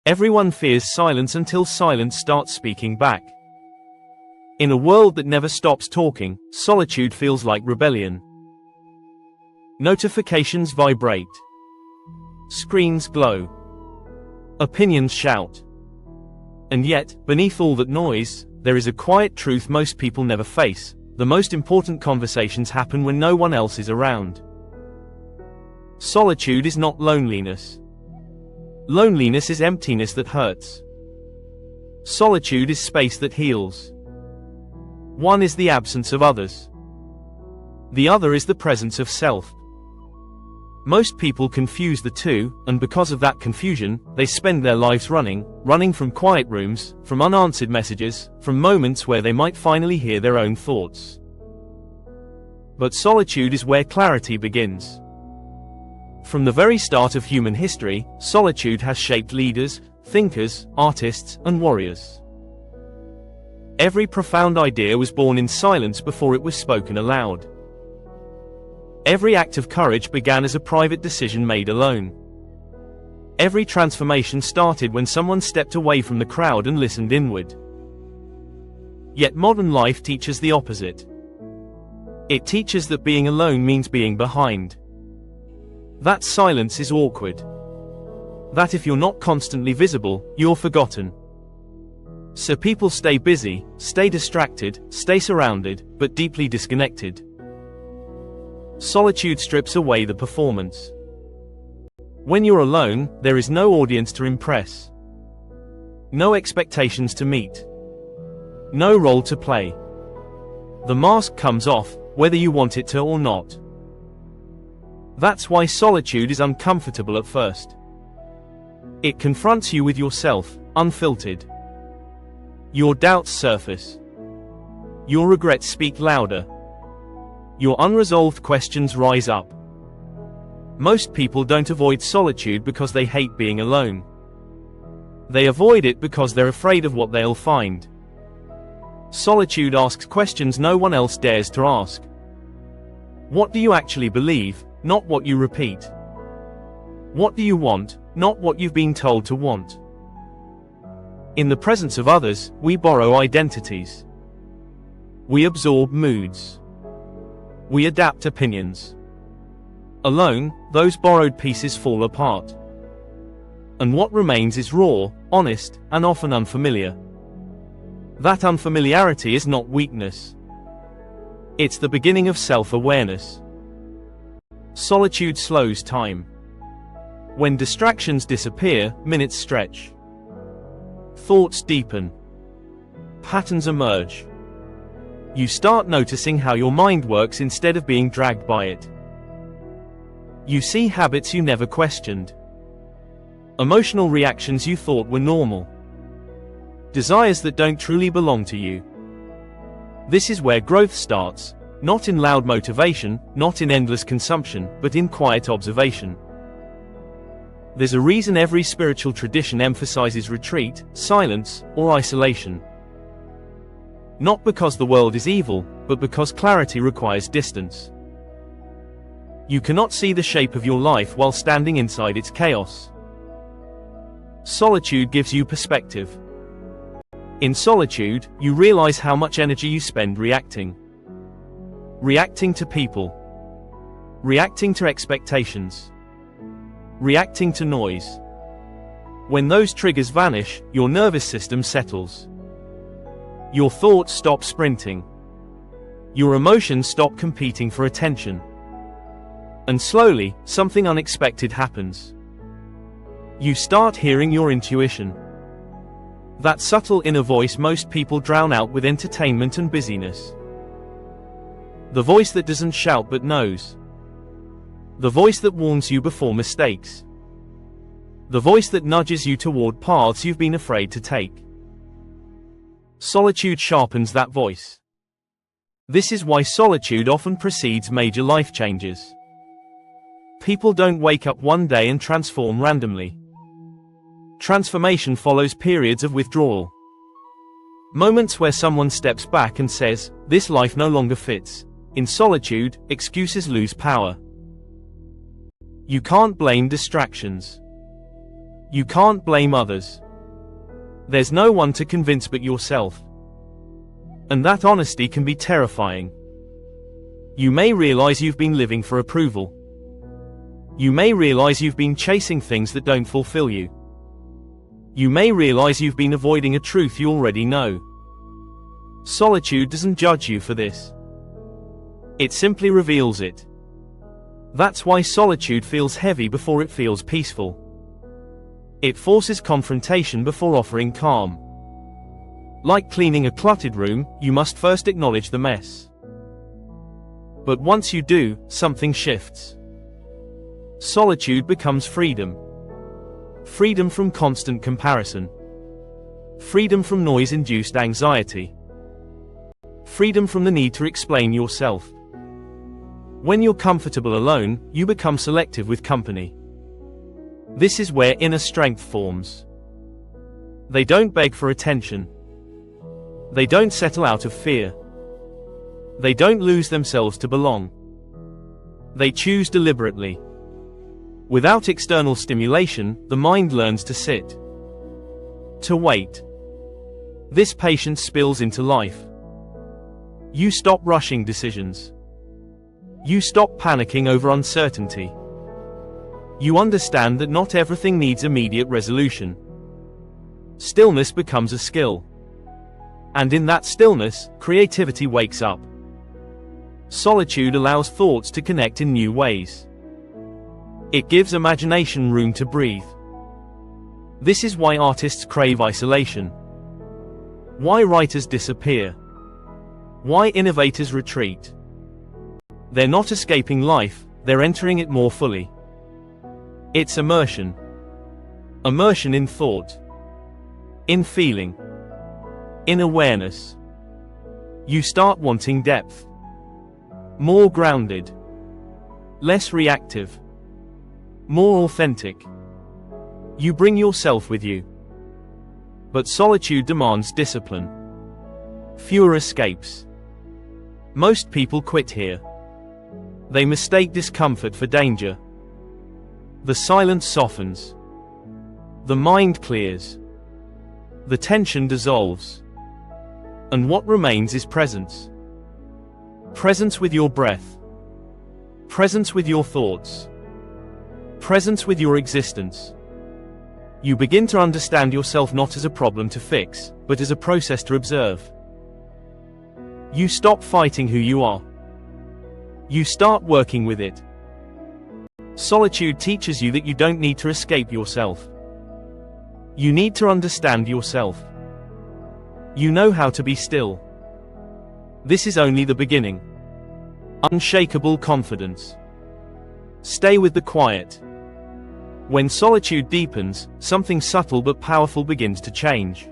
Everyone fears silence until silence starts speaking back. In a world that never stops talking, solitude feels like rebellion. Notifications vibrate. Screens glow. Opinions shout. And yet, beneath all that noise, there is a quiet truth most people never face. The most important conversations happen when no one else is around. Solitude is not loneliness. Loneliness is emptiness that hurts. Solitude is space that heals. One is the absence of others. The other is the presence of self. Most people confuse the two, and because of that confusion, they spend their lives running from quiet rooms, from unanswered messages, from moments where they might finally hear their own thoughts. But solitude is where clarity begins. From the very start of human history, solitude has shaped leaders, thinkers, artists, and warriors. Every profound idea was born in silence before it was spoken aloud. Every act of courage began as a private decision made alone. Every transformation started when someone stepped away from the crowd and listened inward. Yet modern life teaches the opposite. It teaches that being alone means being behind. That silence is awkward. That if you're not constantly visible, you're forgotten. So people stay busy, stay distracted, stay surrounded, but deeply disconnected. Solitude strips away the performance. When you're alone, there is no audience to impress. No expectations to meet. No role to play. The mask comes off, whether you want it to or not. That's why solitude is uncomfortable at first. It confronts you with yourself, unfiltered. Your doubts surface. Your regrets speak louder. Your unresolved questions rise up. Most people don't avoid solitude because they hate being alone. They avoid it because they're afraid of what they'll find. Solitude asks questions no one else dares to ask. What do you actually believe, not what you repeat? What do you want, not what you've been told to want? In the presence of others, we borrow identities. We absorb moods. We adapt opinions. Alone, those borrowed pieces fall apart. And what remains is raw, honest, and often unfamiliar. That unfamiliarity is not weakness. It's the beginning of self-awareness. Solitude slows time. When distractions disappear, minutes stretch. Thoughts deepen. Patterns emerge. You start noticing how your mind works instead of being dragged by it. You see habits you never questioned. Emotional reactions you thought were normal. Desires that don't truly belong to you. This is where growth starts, not in loud motivation, not in endless consumption, but in quiet observation. There's a reason every spiritual tradition emphasizes retreat, silence, or isolation. Not because the world is evil, but because clarity requires distance. You cannot see the shape of your life while standing inside its chaos. Solitude gives you perspective. In solitude, you realize how much energy you spend reacting. Reacting to people. Reacting to expectations. Reacting to noise. When those triggers vanish, your nervous system settles. Your thoughts stop sprinting. Your emotions stop competing for attention. And slowly, something unexpected happens. You start hearing your intuition. That subtle inner voice most people drown out with entertainment and busyness. The voice that doesn't shout but knows. The voice that warns you before mistakes. The voice that nudges you toward paths you've been afraid to take. Solitude sharpens that voice. This is why solitude often precedes major life changes. People don't wake up one day and transform randomly. Transformation follows periods of withdrawal. Moments where someone steps back and says, "This life no longer fits." In solitude, excuses lose power. You can't blame distractions. You can't blame others. There's no one to convince but yourself. And that honesty can be terrifying. You may realize you've been living for approval. You may realize you've been chasing things that don't fulfill you. You may realize you've been avoiding a truth you already know. Solitude doesn't judge you for this. It simply reveals it. That's why solitude feels heavy before it feels peaceful. It forces confrontation before offering calm. Like cleaning a cluttered room, you must first acknowledge the mess. But once you do, something shifts. Solitude becomes freedom. Freedom from constant comparison. Freedom from noise-induced anxiety. Freedom from the need to explain yourself. When you're comfortable alone, you become selective with company. This is where inner strength forms. They don't beg for attention. They don't settle out of fear. They don't lose themselves to belong. They choose deliberately. Without external stimulation, the mind learns to sit. To wait. This patience spills into life. You stop rushing decisions. You stop panicking over uncertainty. You understand that not everything needs immediate resolution. Stillness becomes a skill. And in that stillness, creativity wakes up. Solitude allows thoughts to connect in new ways. It gives imagination room to breathe. This is why artists crave isolation. Why writers disappear. Why innovators retreat. They're not escaping life, they're entering it more fully. It's immersion. Immersion in thought. In feeling. In awareness. You start wanting depth. More grounded. Less reactive. More authentic. You bring yourself with you. But solitude demands discipline. Fewer escapes. Most people quit here. They mistake discomfort for danger. The silence softens. The mind clears. The tension dissolves. And what remains is presence. Presence with your breath. Presence with your thoughts. Presence with your existence. You begin to understand yourself not as a problem to fix, but as a process to observe. You stop fighting who you are. You start working with it. Solitude teaches you that you don't need to escape yourself. You need to understand yourself. You know how to be still. This is only the beginning. Unshakable confidence. Stay with the quiet. When solitude deepens, something subtle but powerful begins to change.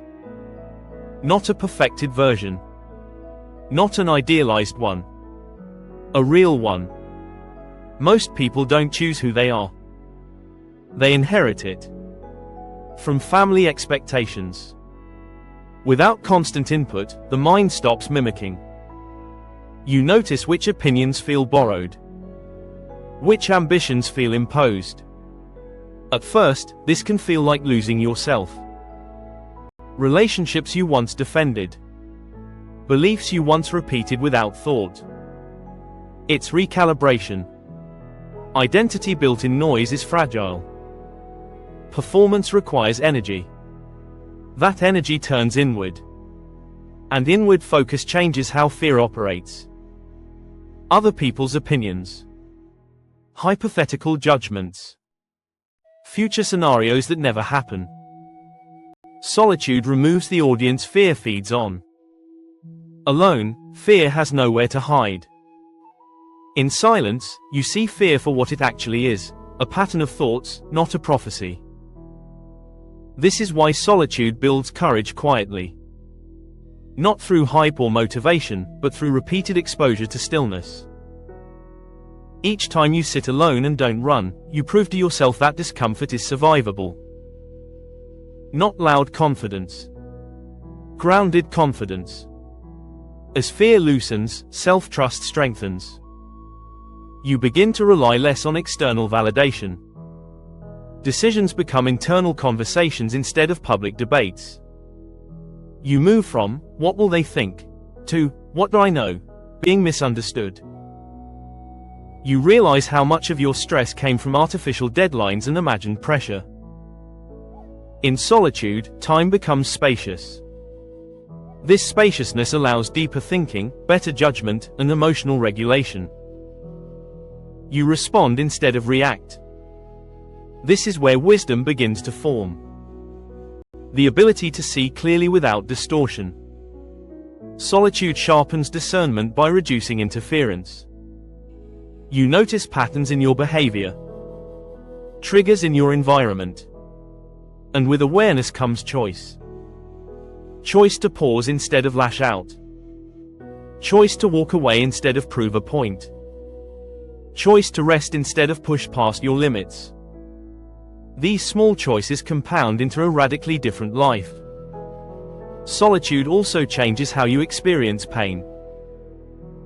Not a perfected version. Not an idealized one. A real one. Most people don't choose who they are. They inherit it. From family expectations. Without constant input, the mind stops mimicking. You notice which opinions feel borrowed. Which ambitions feel imposed. At first, this can feel like losing yourself. Relationships you once defended. Beliefs you once repeated without thought. It's recalibration. Identity built in noise is fragile. Performance requires energy. That energy turns inward. And inward focus changes how fear operates. Other people's opinions. Hypothetical judgments. Future scenarios that never happen. Solitude removes the audience fear feeds on. Alone, fear has nowhere to hide. In silence, you see fear for what it actually is, a pattern of thoughts, not a prophecy. This is why solitude builds courage quietly. Not through hype or motivation, but through repeated exposure to stillness. Each time you sit alone and don't run, you prove to yourself that discomfort is survivable. Not loud confidence. Grounded confidence. As fear loosens, self-trust strengthens. You begin to rely less on external validation. Decisions become internal conversations instead of public debates. You move from, "What will they think?" to, "What do I know?" being misunderstood. You realize how much of your stress came from artificial deadlines and imagined pressure. In solitude, time becomes spacious. This spaciousness allows deeper thinking, better judgment, and emotional regulation. You respond instead of react. This is where wisdom begins to form. The ability to see clearly without distortion. Solitude sharpens discernment by reducing interference. You notice patterns in your behavior, triggers in your environment. And with awareness comes choice. Choice to pause instead of lash out. Choice to walk away instead of prove a point. Choice to rest instead of push past your limits. These small choices compound into a radically different life. Solitude also changes how you experience pain.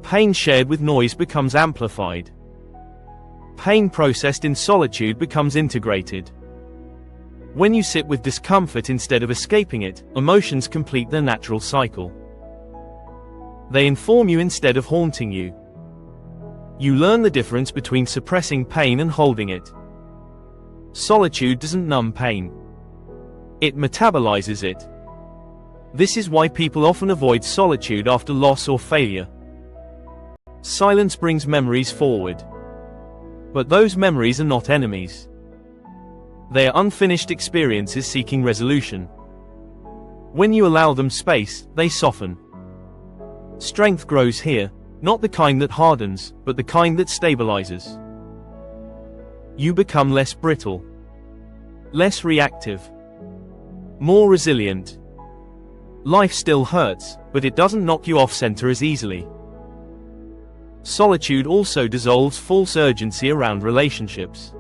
Pain shared with noise becomes amplified. Pain processed in solitude becomes integrated. When you sit with discomfort instead of escaping it, emotions complete their natural cycle. They inform you instead of haunting you. You learn the difference between suppressing pain and holding it. Solitude doesn't numb pain. It metabolizes it. This is why people often avoid solitude after loss or failure. Silence brings memories forward. But those memories are not enemies. They are unfinished experiences seeking resolution. When you allow them space, they soften. Strength grows here, not the kind that hardens, but the kind that stabilizes. You become less brittle, less reactive, more resilient. Life still hurts, but it doesn't knock you off center as easily. Solitude also dissolves false urgency around relationships.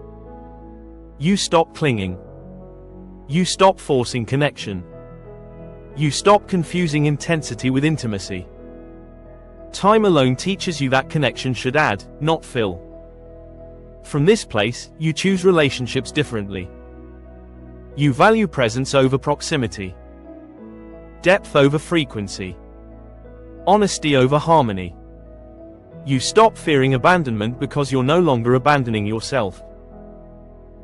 You stop clinging. You stop forcing connection. You stop confusing intensity with intimacy. Time alone teaches you that connection should add, not fill. From this place, you choose relationships differently. You value presence over proximity, depth over frequency, honesty over harmony. You stop fearing abandonment because you're no longer abandoning yourself.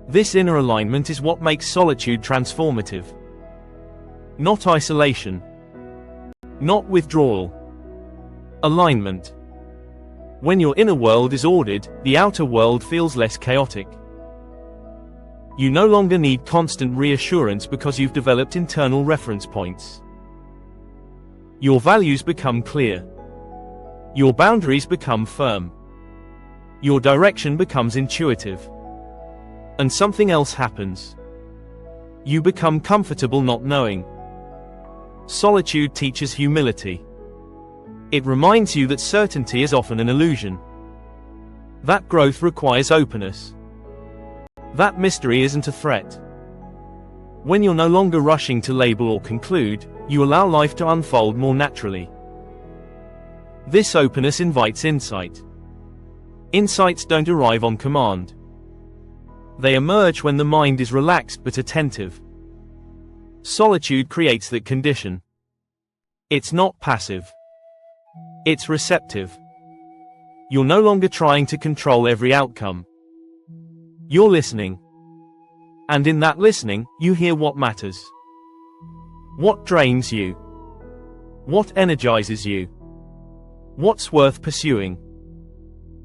This inner alignment is what makes solitude transformative. Not isolation. Not withdrawal. Alignment. When your inner world is ordered, the outer world feels less chaotic. You no longer need constant reassurance because you've developed internal reference points. Your values become clear. Your boundaries become firm. Your direction becomes intuitive. And something else happens. You become comfortable not knowing. Solitude teaches humility. It reminds you that certainty is often an illusion. That growth requires openness. That mystery isn't a threat. When you're no longer rushing to label or conclude, you allow life to unfold more naturally. This openness invites insight. Insights don't arrive on command. They emerge when the mind is relaxed but attentive. Solitude creates that condition. It's not passive. It's receptive. You're no longer trying to control every outcome. You're listening. And in that listening, you hear what matters. What drains you? What energizes you? What's worth pursuing?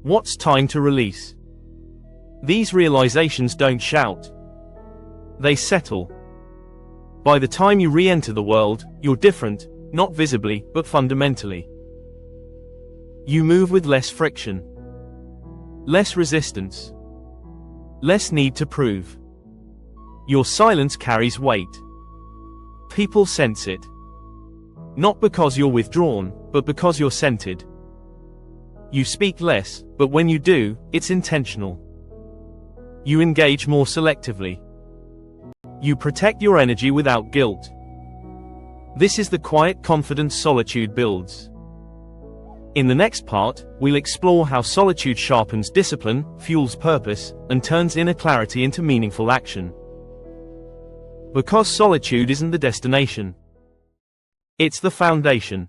What's time to release? These realizations don't shout. They settle. By the time you re-enter the world, you're different, not visibly, but fundamentally. You move with less friction, less resistance, less need to prove. Your silence carries weight. People sense it. Not because you're withdrawn, but because you're centered. You speak less, but when you do, it's intentional. You engage more selectively. You protect your energy without guilt. This is the quiet confidence solitude builds. In the next part, we'll explore how solitude sharpens discipline, fuels purpose, and turns inner clarity into meaningful action. Because solitude isn't the destination. It's the foundation.